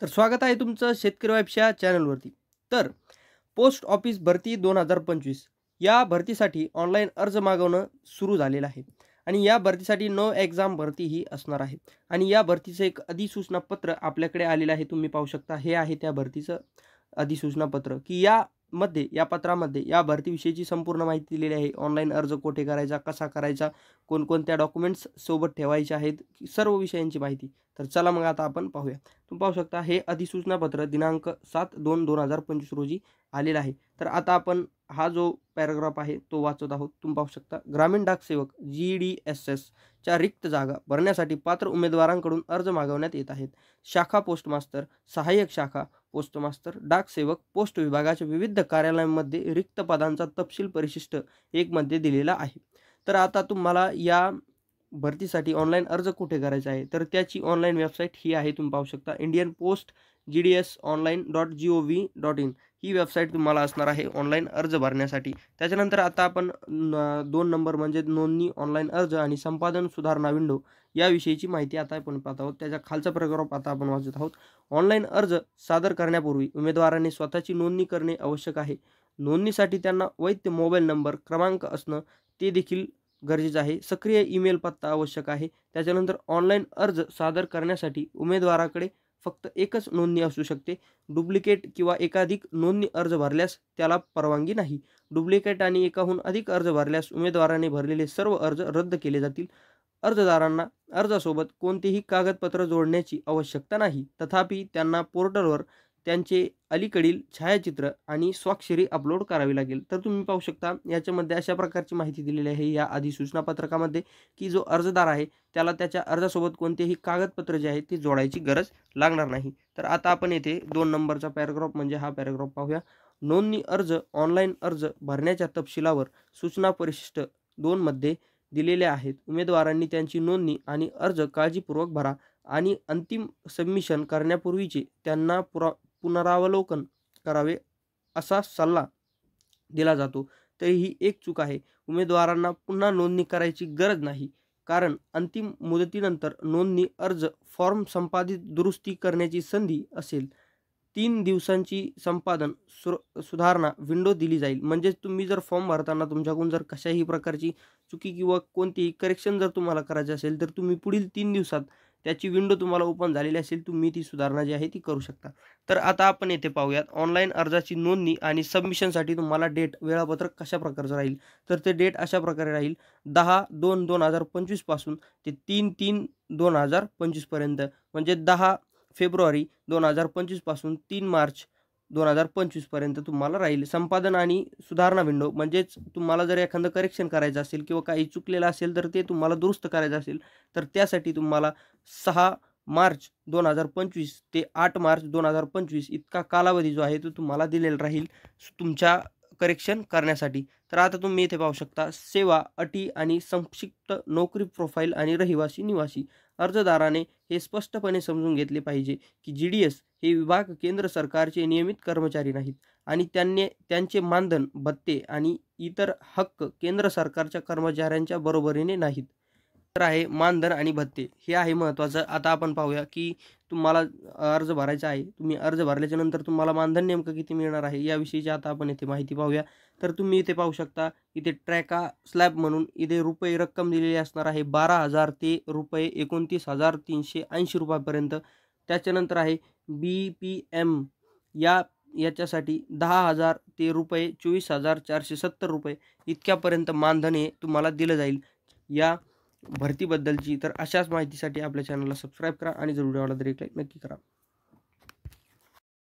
तर स्वागत आहे तुमचं शेतकरी वाईफच्या चॅनलवरती. तर पोस्ट ऑफिस भरती 2025 या भरतीसाठी ऑनलाईन अर्ज मागवणं सुरू झालेलं आहे आणि या भरतीसाठी नो एक्झाम भरती ही असणार आहे आणि या भरतीचं एक अधिसूचना पत्र आपल्याकडे आलेलं आहे. तुम्ही पाहू शकता, हे आहे त्या भरतीचं अधिसूचना पत्र, की या पत्रामध्ये या भरतीविषयीची संपूर्ण माहिती दिलेली आहे. ऑनलाईन अर्ज कुठे करायचा, कसा करायचा, कोणकोणत्या डॉक्युमेंट्स सोबत ठेवायचे आहेत, सर्व विषयांची माहिती. तर चला मग आता आपण पाहूया. तुम्ही पाहू शकता, हे अधिसूचना पत्र दिनांक 7/2/2025 रोजी आलेलं आहे. तर आता आपण हा जो पॅराग्राफ आहे तो वाचत आहोत. तुम्ही पाहू शकता, ग्रामीण डाक सेवक GDSS च्या रिक्त जागा भरण्यासाठी पात्र उमेदवारांकडून अर्ज मागवण्यात येत आहेत. शाखा पोस्टमास्तर, सहाय्यक शाखा पोस्टमास्टर, डाक सेवक, पोस्ट विभागाच्या विविध कार्यालयांमध्ये रिक्त पदांचा तपशील परिशिष्ट 1 मध्ये दिलेला आहे. तर आता तुम्हाला या भरतीसाठी ऑनलाईन अर्ज कुठे करायचा आहे, तर त्याची ऑनलाईन वेबसाईट ही आहे. तुम्ही पाहू शकता, इंडियन पोस्ट GDSonline.gov.in ही वेबसाईट तुम्हाला असणार आहे ऑनलाईन अर्ज भरण्यासाठी. त्याच्यानंतर आता आपण 2 नंबर म्हणजे नोंदणी, ऑनलाईन अर्ज आणि संपादन सुधारणा विंडो याविषयीची माहिती आता आपण पाहत आहोत. त्याच्या खालचा पॅराग्राफ आता आपण वाचत आहोत. ऑनलाईन अर्ज सादर करण्यापूर्वी उमेदवारांनी स्वतःची नोंदणी करणे आवश्यक आहे. नोंदणीसाठी त्यांना वैध मोबाईल नंबर क्रमांक असणं ते देखील गरजेचं आहे. सक्रिय ईमेल पत्ता आवश्यक आहे. त्याच्यानंतर ऑनलाईन अर्ज सादर करण्यासाठी उमेदवाराकडे फक्त एकच नोंदणी असू शकते. डुप्लिकेट किंवा एकाधिक नोंदणी अर्ज भरल्यास त्याला परवानगी नाही. डुप्लिकेट आणि एकाहून अधिक अर्ज भरल्यास उमेदवाराने भरलेले सर्व अर्ज रद्द केले जातील. अर्जदारांना अर्जासोबत कोणतेही कागदपत्र जोडण्याची आवश्यकता नाही. तथापि त्यांना पोर्टलवर त्यांचे अलीकडील छायाचित्र आणि स्वाक्षरी अपलोड करावी लागेल. तर तुम्ही पाहू शकता, याच्यामध्ये अशा प्रकारची माहिती दिलेली आहे या अधिसूचना पत्रकामध्ये, की जो अर्जदार आहे त्याला त्याच्या अर्जासोबत कोणतेही कागदपत्र जे आहे ते जोडायची गरज लागणार नाही. तर आता आपण येथे 2 नंबरचा पॅराग्राफ म्हणजे हा पॅराग्राफ पाहूया. नोंदणी अर्ज ऑनलाईन अर्ज भरण्याच्या तपशिलावर सूचना परिशिष्ट 2 मध्ये दिलेल्या आहेत. उमेदवारांनी त्यांची नोंदणी आणि अर्ज काळजीपूर्वक भरा आणि अंतिम सबमिशन करण्यापूर्वीचे त्यांना पुनरावलोकन करावे असा सल्ला दिला जातो. तर ही एक चूक आहे. उमेदवारांना पुन्हा नोंदणी करायची गरज नाही, कारण अंतिम मुदतीनंतर नोंदणी अर्ज फॉर्म संपादित दुरुस्ती करण्याची संधी असेल. 3 दिवसांची संपादन सुधारणा विंडो दिली जाईल. म्हणजे तुम्ही जर फॉर्म भरताना तुमच्याकडून जर कशाही प्रकारची चुकी किंवा कोणतीही करेक्शन जर तुम्हाला करायचे असेल, तर तुम्ही पुढील 3 दिवसात त्याची विंडो तुम्हाला ओपन झालेली असेल, तुम्ही ती सुधारणा जी आहे ती करू शकता. तर आता आपण येथे पाहूयात, ऑनलाईन अर्जाची नोंदणी आणि सबमिशनसाठी तुम्हाला डेट वेळापत्रक कशा प्रकारचं राहील. तर ते डेट अशा प्रकारे राहील, 10/2/2025 पासून ते 3/3/2025 पर्यंत. म्हणजे 10 फेब्रुवारी 2025 पासून 3 मार्च 2025 पर्यंत तुम्हाला राहील. संपादन आणि सुधारणा विंडो म्हणजेच तुम्हाला जर एखादं करेक्शन करायचं असेल किंवा काही चुकलेलं असेल तर ते तुम्हाला दुरुस्त करायचं असेल, तर त्यासाठी तुम्हाला 6 मार्च 2025 ते 8 मार्च 2025 इतका कालावधी जो आहे तो तुम्हाला दिलेला राहील तुमच्या करेक्शन करण्यासाठी. तर आता तुम्ही इथे पाहू शकता, सेवा, अटी आणि संक्षिप्त नोकरी प्रोफाईल आणि निवासी. अर्जदाराने हे स्पष्टपणे समजून घेतले पाहिजे की GDS हे विभाग केंद्र सरकारचे नियमित कर्मचारी नाहीत आणि त्यांचे मानधन, भत्ते आणि इतर हक्क केंद्र सरकारच्या कर्मचाऱ्यांच्या बरोबरीने नाहीत. तर आहे मानधन आणि भत्ते, हे आहे महत्त्वाचं. आता आपण पाहूया की तुम्हाला अर्ज भरायचा आहे. तुम्ही अर्ज भरल्याच्या नंतर तुम्हाला मानधन नेमकं किती मिळणार आहे याविषयीची आता आपण इथे माहिती पाहूया. तर तुम्ही इथे पाहू शकता, इथे ट्रॅका स्लॅब म्हणून इथे रुपये रक्कम दिलेली असणार आहे 12,000 ते रुपये 29,380 रुपयापर्यंत. त्याच्यानंतर आहे BPM याच्यासाठी 10,000 ते रुपये 24,470 रुपये इतक्यापर्यंत मानधन हे तुम्हाला दिलं जाईल या भरतीबद्दलची. तर अशाच माहितीसाठी आपल्या चॅनलला सबस्क्राईब करा आणि जर व्हिडिओला तरी एक लाईक नक्की करा.